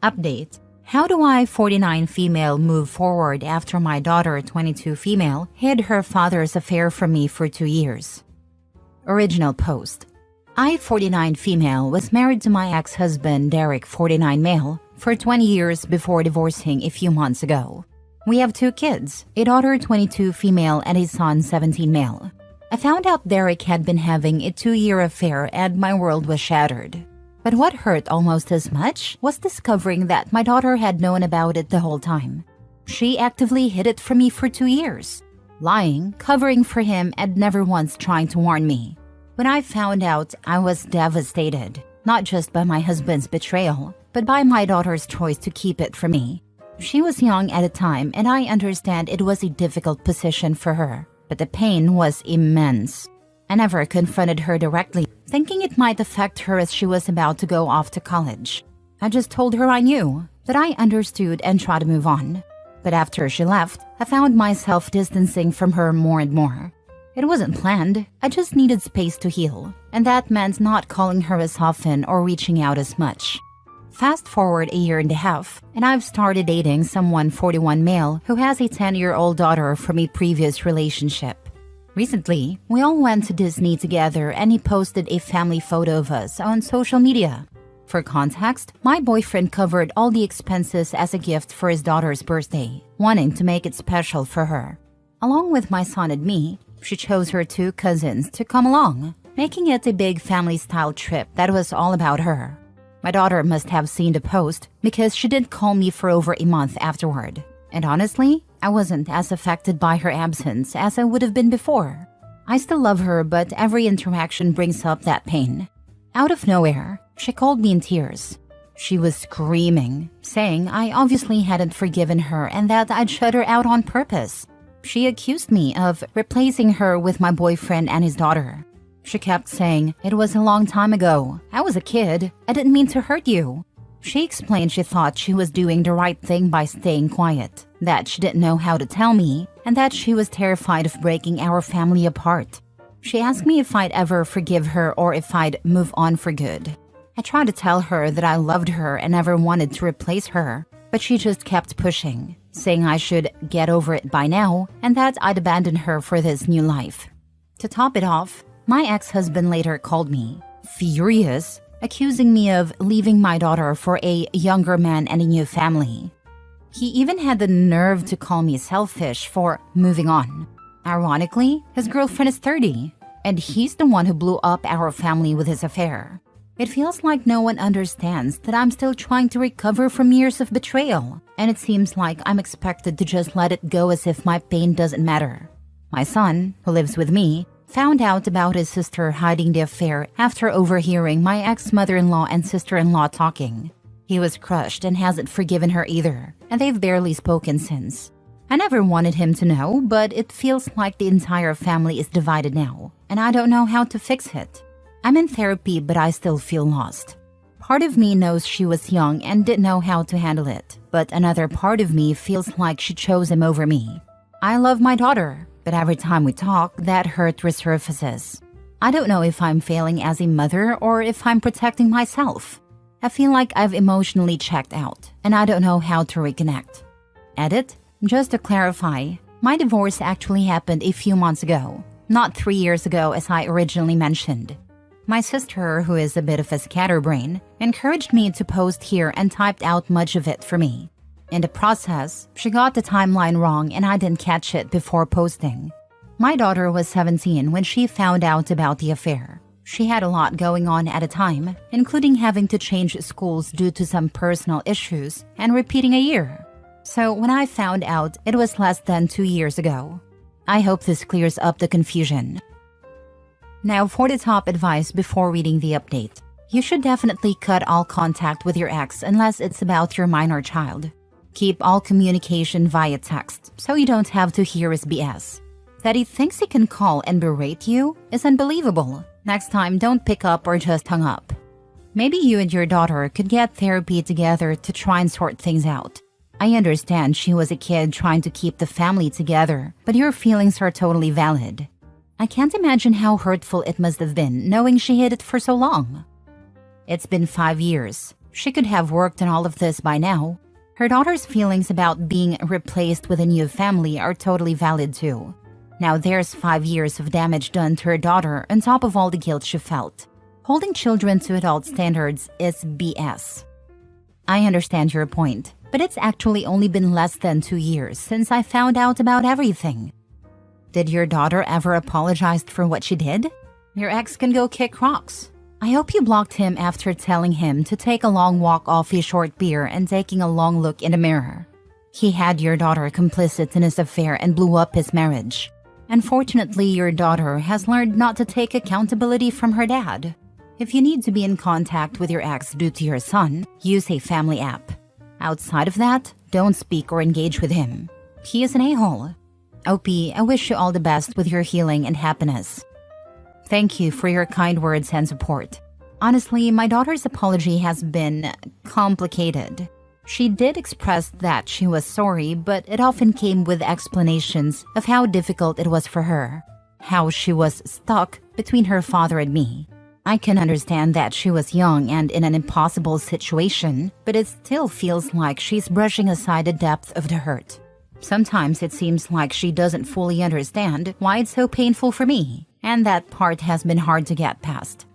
Update. How do I, 49 female, move forward after my daughter, 22 female, hid her father's affair from me for 2 years? Original post. I, 49 female, was married to my ex-husband, Derek, 49 male, for 20 years before divorcing a few months ago. We have 2 kids, a daughter, 22 female, and a son, 17 male. I found out Derek had been having a 2-year affair and my world was shattered. But what hurt almost as much was discovering that my daughter had known about it the whole time. She actively hid it from me for 2 years, lying, covering for him, and never once trying to warn me. When I found out, I was devastated, not just by my husband's betrayal, but by my daughter's choice to keep it from me. She was young at the time, and I understand it was a difficult position for her, but the pain was immense. I never confronted her directly, thinking it might affect her as she was about to go off to college. I just told her I knew, that I understood and tried to move on. But after she left, I found myself distancing from her more and more. It wasn't planned, I just needed space to heal, and that meant not calling her as often or reaching out as much. Fast forward a year and a half, and I've started dating someone 41 male who has a 10-year-old daughter from a previous relationship. Recently, we all went to Disney together and he posted a family photo of us on social media. For context, my boyfriend covered all the expenses as a gift for his daughter's birthday, wanting to make it special for her. Along with my son and me, she chose her 2 cousins to come along, making it a big family-style trip that was all about her. My daughter must have seen the post because she didn't call me for over a month afterward. And honestly, I wasn't as affected by her absence as I would have been before. I still love her, but every interaction brings up that pain. Out of nowhere, she called me in tears. She was screaming, saying I obviously hadn't forgiven her and that I'd shut her out on purpose. She accused me of replacing her with my boyfriend and his daughter. She kept saying, "It was a long time ago. I was a kid. I didn't mean to hurt you." She explained she thought she was doing the right thing by staying quiet, that she didn't know how to tell me, and that she was terrified of breaking our family apart. She asked me if I'd ever forgive her or if I'd move on for good. I tried to tell her that I loved her and never wanted to replace her, but she just kept pushing, saying I should get over it by now and that I'd abandon her for this new life. To top it off, my ex-husband later called me, furious, accusing me of leaving my daughter for a younger man and a new family. He even had the nerve to call me selfish for moving on. Ironically, his girlfriend is 30, and he's the one who blew up our family with his affair. It feels like no one understands that I'm still trying to recover from years of betrayal, and it seems like I'm expected to just let it go as if my pain doesn't matter. My son, who lives with me, found out about his sister hiding the affair after overhearing my ex-mother-in-law and sister-in-law talking. He was crushed and hasn't forgiven her either, and they've barely spoken since. I never wanted him to know, but it feels like the entire family is divided now, and I don't know how to fix it. I'm in therapy, but I still feel lost. Part of me knows she was young and didn't know how to handle it, but another part of me feels like she chose him over me. I love my daughter, but every time we talk, that hurt resurfaces. I don't know if I'm failing as a mother or if I'm protecting myself. I feel like I've emotionally checked out, and I don't know how to reconnect. Edit. Just to clarify, my divorce actually happened a few months ago, not 3 years ago as I originally mentioned. My sister, who is a bit of a scatterbrain, encouraged me to post here and typed out much of it for me. In the process, she got the timeline wrong and I didn't catch it before posting. My daughter was 17 when she found out about the affair. She had a lot going on at a time, including having to change schools due to some personal issues and repeating a year. So when I found out, it was less than 2 years ago. I hope this clears up the confusion. Now for the top advice before reading the update. You should definitely cut all contact with your ex unless it's about your minor child. Keep all communication via text so you don't have to hear his BS. That he thinks he can call and berate you is unbelievable. Next time, don't pick up or just hung up. Maybe you and your daughter could get therapy together to try and sort things out. I understand she was a kid trying to keep the family together, but your feelings are totally valid. I can't imagine how hurtful it must have been knowing she hid it for so long. It's been 5 years. She could have worked on all of this by now. Her daughter's feelings about being replaced with a new family are totally valid too. Now there's 5 years of damage done to her daughter on top of all the guilt she felt. Holding children to adult standards is BS. I understand your point, but it's actually only been less than 2 years since I found out about everything. Did your daughter ever apologize for what she did? Your ex can go kick rocks. I hope you blocked him after telling him to take a long walk off his short beer and taking a long look in the mirror. He had your daughter complicit in his affair and blew up his marriage. Unfortunately, your daughter has learned not to take accountability from her dad. If you need to be in contact with your ex due to your son, use a family app. Outside of that, don't speak or engage with him. He is an a-hole. OP, I wish you all the best with your healing and happiness. Thank you for your kind words and support. Honestly, my daughter's apology has been complicated. She did express that she was sorry, but it often came with explanations of how difficult it was for her, how she was stuck between her father and me. I can understand that she was young and in an impossible situation, but it still feels like she's brushing aside the depth of the hurt. Sometimes it seems like she doesn't fully understand why it's so painful for me, and that part has been hard to get past.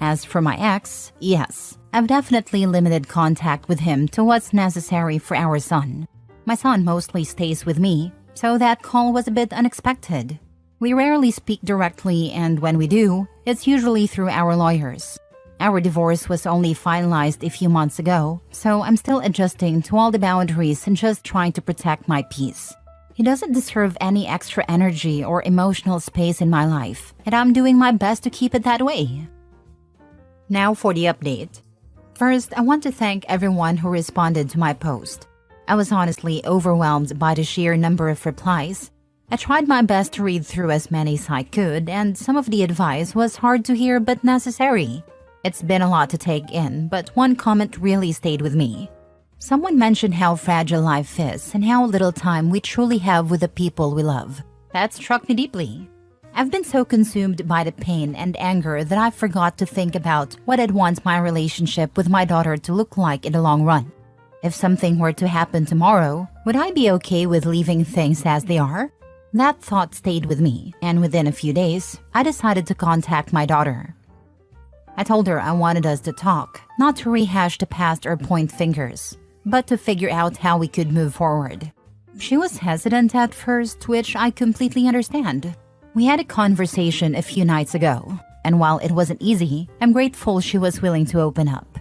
As for my ex, yes, I've definitely limited contact with him to what's necessary for our son. My son mostly stays with me, so that call was a bit unexpected. We rarely speak directly, and when we do, it's usually through our lawyers. Our divorce was only finalized a few months ago, so I'm still adjusting to all the boundaries and just trying to protect my peace. He doesn't deserve any extra energy or emotional space in my life, and I'm doing my best to keep it that way. Now for the update. First, I want to thank everyone who responded to my post. I was honestly overwhelmed by the sheer number of replies. I tried my best to read through as many as I could, and some of the advice was hard to hear but necessary. It's been a lot to take in, but one comment really stayed with me. Someone mentioned how fragile life is and how little time we truly have with the people we love. That struck me deeply. I've been so consumed by the pain and anger that I forgot to think about what I'd want my relationship with my daughter to look like in the long run. If something were to happen tomorrow, would I be okay with leaving things as they are? That thought stayed with me, and within a few days, I decided to contact my daughter. I told her I wanted us to talk, not to rehash the past or point fingers, but to figure out how we could move forward. She was hesitant at first, which I completely understand. We had a conversation a few nights ago, and while it wasn't easy, I'm grateful she was willing to open up.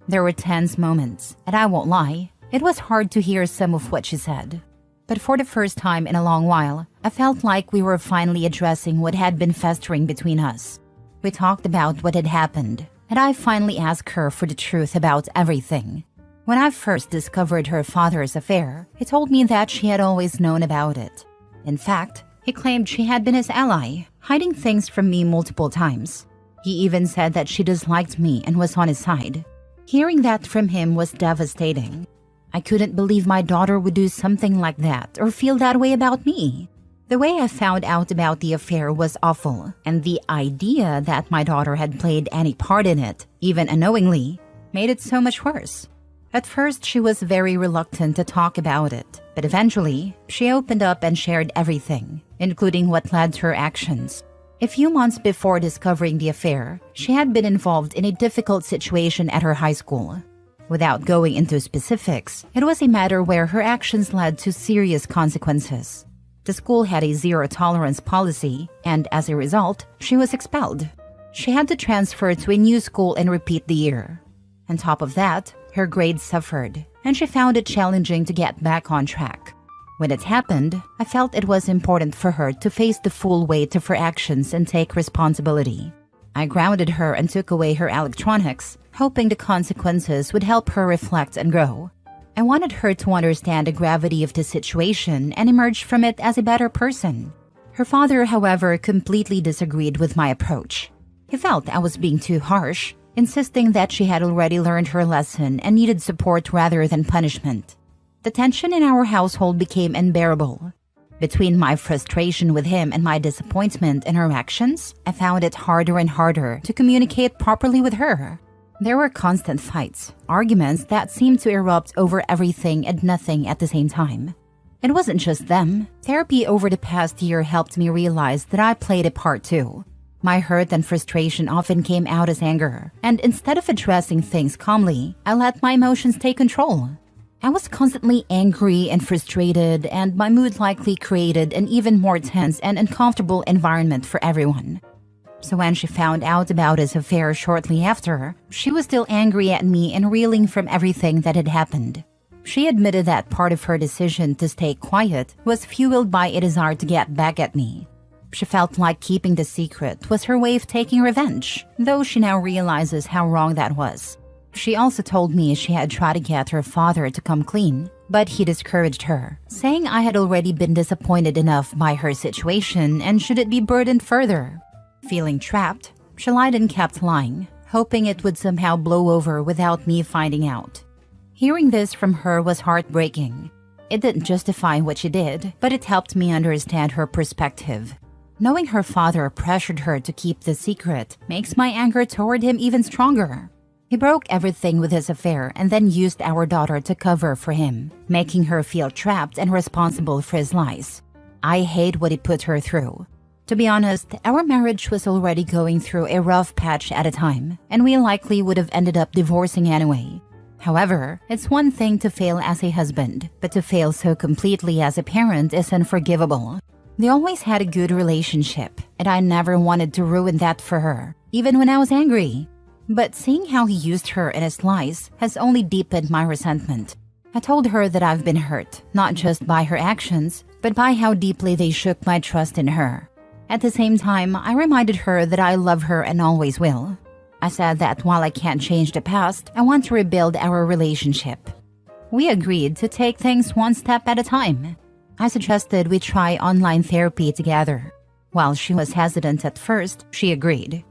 There were tense moments, and I won't lie, it was hard to hear some of what she said. But for the first time in a long while, I felt like we were finally addressing what had been festering between us. We talked about what had happened, and I finally asked her for the truth about everything. When I first discovered her father's affair, he told me that she had always known about it. In fact, he claimed she had been his ally, hiding things from me multiple times. He even said that she disliked me and was on his side. Hearing that from him was devastating. I couldn't believe my daughter would do something like that or feel that way about me. The way I found out about the affair was awful, and the idea that my daughter had played any part in it, even unknowingly, made it so much worse. At first, she was very reluctant to talk about it, but eventually, she opened up and shared everything, including what led to her actions. A few months before discovering the affair, she had been involved in a difficult situation at her high school. Without going into specifics, it was a matter where her actions led to serious consequences. The school had a zero-tolerance policy, and as a result, she was expelled. She had to transfer to a new school and repeat the year. On top of that, her grades suffered, and she found it challenging to get back on track. When it happened, I felt it was important for her to face the full weight of her actions and take responsibility. I grounded her and took away her electronics, hoping the consequences would help her reflect and grow. I wanted her to understand the gravity of the situation and emerge from it as a better person. Her father, however, completely disagreed with my approach. He felt I was being too harsh, insisting that she had already learned her lesson and needed support rather than punishment. The tension in our household became unbearable. Between my frustration with him and my disappointment in her actions, I found it harder and harder to communicate properly with her. There were constant fights, arguments that seemed to erupt over everything and nothing at the same time. It wasn't just them. Therapy over the past year helped me realize that I played a part too. My hurt and frustration often came out as anger, and instead of addressing things calmly, I let my emotions take control. I was constantly angry and frustrated, and my mood likely created an even more tense and uncomfortable environment for everyone. So when she found out about his affair shortly after, she was still angry at me and reeling from everything that had happened. She admitted that part of her decision to stay quiet was fueled by a desire to get back at me. She felt like keeping the secret was her way of taking revenge, though she now realizes how wrong that was. She also told me she had tried to get her father to come clean, but he discouraged her, saying I had already been disappointed enough by her situation and shouldn't be burdened further. Feeling trapped, she lied and kept lying, hoping it would somehow blow over without me finding out. Hearing this from her was heartbreaking. It didn't justify what she did, but it helped me understand her perspective. Knowing her father pressured her to keep the secret makes my anger toward him even stronger. He broke everything with his affair and then used our daughter to cover for him, making her feel trapped and responsible for his lies. I hate what he put her through. To be honest, our marriage was already going through a rough patch at a time, and we likely would have ended up divorcing anyway. However, it's one thing to fail as a husband, but to fail so completely as a parent is unforgivable. They always had a good relationship, and I never wanted to ruin that for her, even when I was angry. But seeing how he used her in his lies has only deepened my resentment. I told her that I've been hurt, not just by her actions, but by how deeply they shook my trust in her. At the same time, I reminded her that I love her and always will. I said that while I can't change the past, I want to rebuild our relationship. We agreed to take things one step at a time. I suggested we try online therapy together. While she was hesitant at first, she agreed.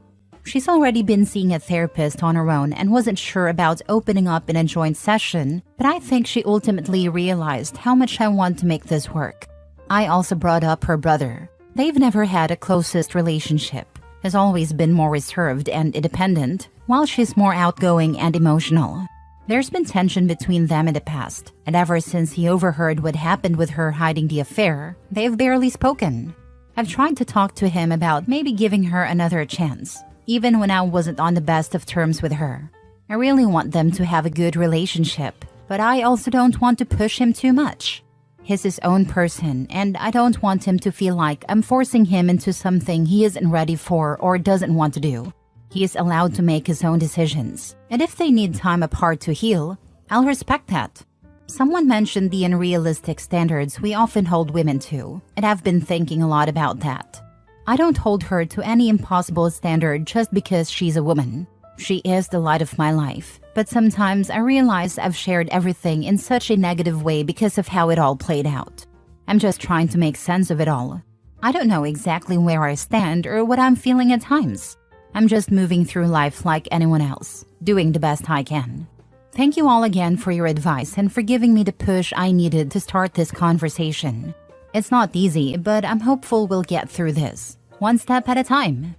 She's already been seeing a therapist on her own and wasn't sure about opening up in a joint session, but I think she ultimately realized how much I want to make this work. I also brought up her brother. They've never had a closest relationship. Has always been more reserved and independent, while she's more outgoing and emotional. There's been tension between them in the past, and ever since he overheard what happened with her hiding the affair, they've barely spoken. I've tried to talk to him about maybe giving her another chance, even when I wasn't on the best of terms with her. I really want them to have a good relationship, but I also don't want to push him too much. He's his own person, and I don't want him to feel like I'm forcing him into something he isn't ready for or doesn't want to do. He is allowed to make his own decisions, and if they need time apart to heal, I'll respect that. Someone mentioned the unrealistic standards we often hold women to, and I've been thinking a lot about that. I don't hold her to any impossible standard just because she's a woman. She is the light of my life, but sometimes I realize I've shared everything in such a negative way because of how it all played out. I'm just trying to make sense of it all. I don't know exactly where I stand or what I'm feeling at times. I'm just moving through life like anyone else, doing the best I can. Thank you all again for your advice and for giving me the push I needed to start this conversation. It's not easy, but I'm hopeful we'll get through this, one step at a time.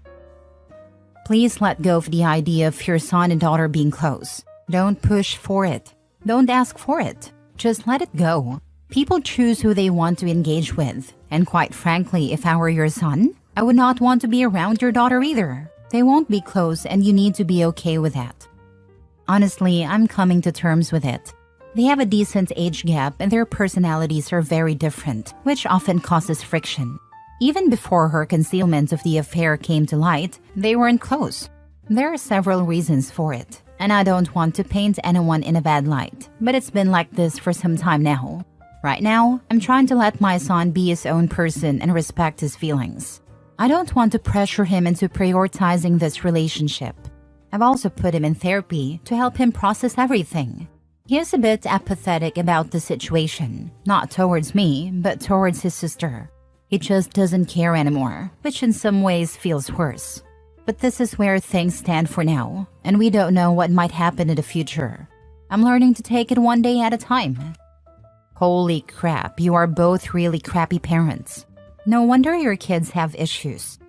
Please let go of the idea of your son and daughter being close. Don't push for it. Don't ask for it. Just let it go. People choose who they want to engage with. And quite frankly, if I were your son, I would not want to be around your daughter either. They won't be close and you need to be okay with that. Honestly, I'm coming to terms with it. They have a decent age gap and their personalities are very different, which often causes friction. Even before her concealment of the affair came to light, they weren't close. There are several reasons for it, and I don't want to paint anyone in a bad light, but it's been like this for some time now. Right now, I'm trying to let my son be his own person and respect his feelings. I don't want to pressure him into prioritizing this relationship. I've also put him in therapy to help him process everything. He is a bit apathetic about the situation, not towards me, but towards his sister. He just doesn't care anymore, which in some ways feels worse. But this is where things stand for now, and we don't know what might happen in the future. I'm learning to take it one day at a time. Holy crap, you are both really crappy parents. No wonder your kids have issues.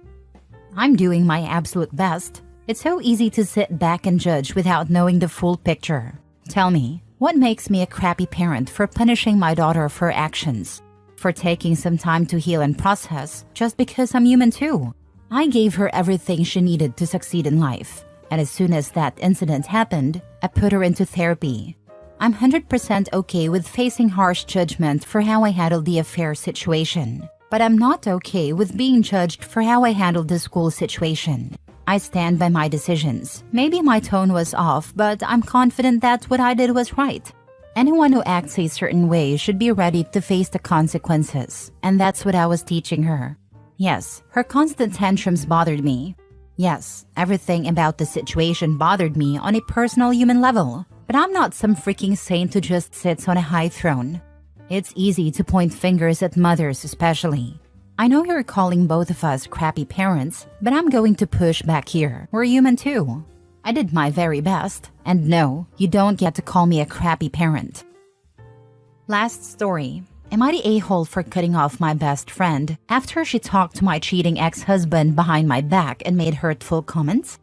I'm doing my absolute best. It's so easy to sit back and judge without knowing the full picture. Tell me, what makes me a crappy parent for punishing my daughter for her actions? For taking some time to heal and process just because I'm human too? I gave her everything she needed to succeed in life. And as soon as that incident happened, I put her into therapy. I'm 100% okay with facing harsh judgment for how I handled the affair situation. But I'm not okay with being judged for how I handled the school situation. I stand by my decisions. Maybe my tone was off, but I'm confident that what I did was right. Anyone who acts a certain way should be ready to face the consequences. And that's what I was teaching her. Yes, her constant tantrums bothered me. Yes, everything about the situation bothered me on a personal human level. But I'm not some freaking saint who just sits on a high throne. It's easy to point fingers at mothers especially. I know you're calling both of us crappy parents, but I'm going to push back here. We're human too. I did my very best. And no, you don't get to call me a crappy parent. Last story. Am I the a-hole for cutting off my best friend after she talked to my cheating ex-husband behind my back and made hurtful comments?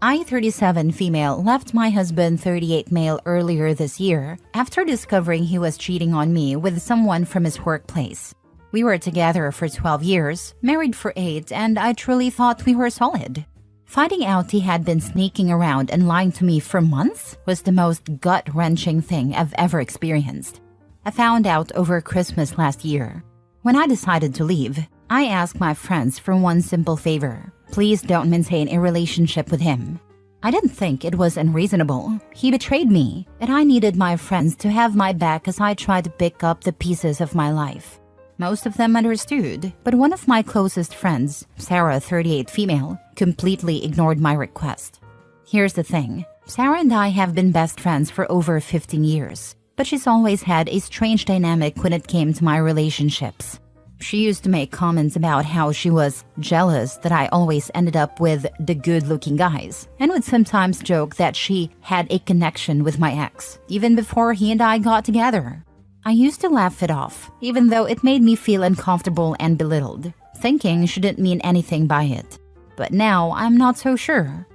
I, 37 female, left my husband, 38 male, earlier this year after discovering he was cheating on me with someone from his workplace. We were together for 12 years, married for 8, and I truly thought we were solid. Finding out he had been sneaking around and lying to me for months was the most gut-wrenching thing I've ever experienced. I found out over Christmas last year. When I decided to leave, I asked my friends for one simple favor. Please don't maintain a relationship with him. I didn't think it was unreasonable. He betrayed me, and I needed my friends to have my back as I tried to pick up the pieces of my life. Most of them understood, but one of my closest friends, Sarah, 38 female, completely ignored my request. Here's the thing. Sarah and I have been best friends for over 15 years, but she's always had a strange dynamic when it came to my relationships. She used to make comments about how she was jealous that I always ended up with the good-looking guys, and would sometimes joke that she had a connection with my ex, even before he and I got together. I used to laugh it off, even though it made me feel uncomfortable and belittled, thinking she didn't mean anything by it. But now I'm not so sure.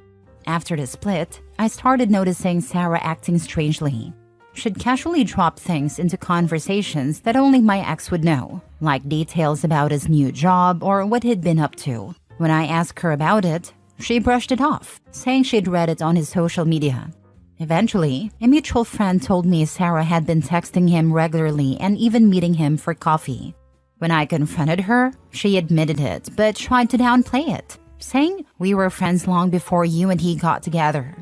After the split, I started noticing Sarah acting strangely. She'd casually drop things into conversations that only my ex would know, like details about his new job or what he'd been up to. When I asked her about it, she brushed it off, saying she'd read it on his social media. Eventually, a mutual friend told me Sarah had been texting him regularly and even meeting him for coffee. When I confronted her, she admitted it but tried to downplay it, saying we were friends long before you and he got together.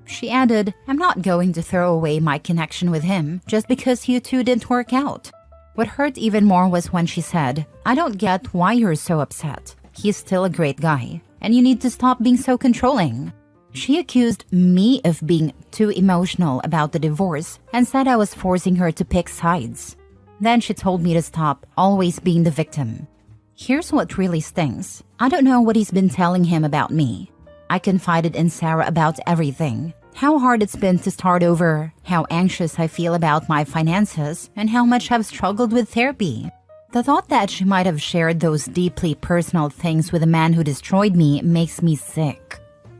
She added, I'm not going to throw away my connection with him just because you two didn't work out. What hurt even more was when she said, I don't get why you're so upset. He's still a great guy, and you need to stop being so controlling. She accused me of being too emotional about the divorce and said I was forcing her to pick sides. Then she told me to stop always being the victim. Here's what really stings. I don't know what he's been telling him about me. I confided in Sarah about everything. How hard it's been to start over, how anxious I feel about my finances, and how much I've struggled with therapy. The thought that she might have shared those deeply personal things with a man who destroyed me makes me sick.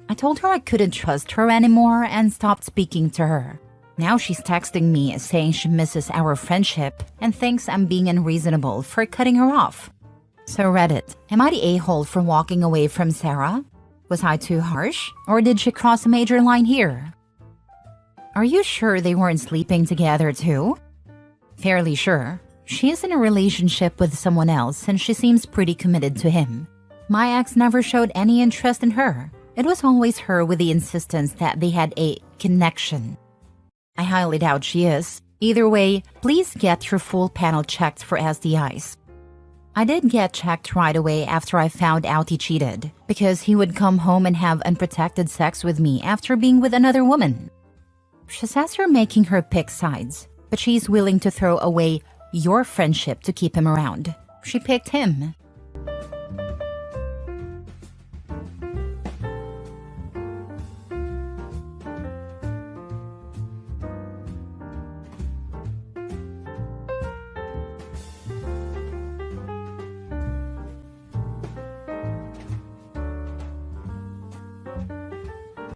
I told her I couldn't trust her anymore and stopped speaking to her. Now she's texting me saying she misses our friendship and thinks I'm being unreasonable for cutting her off. So Reddit, am I the a-hole for walking away from Sarah? Was I too harsh, or did she cross a major line here? Are you sure they weren't sleeping together too? Fairly sure. She is in a relationship with someone else and she seems pretty committed to him. My ex never showed any interest in her. It was always her with the insistence that they had a connection. I highly doubt she is. Either way, please get your full panel checked for STIs. I did get checked right away after I found out he cheated, because he would come home and have unprotected sex with me after being with another woman. She says you're making her pick sides, but she's willing to throw away your friendship to keep him around. She picked him.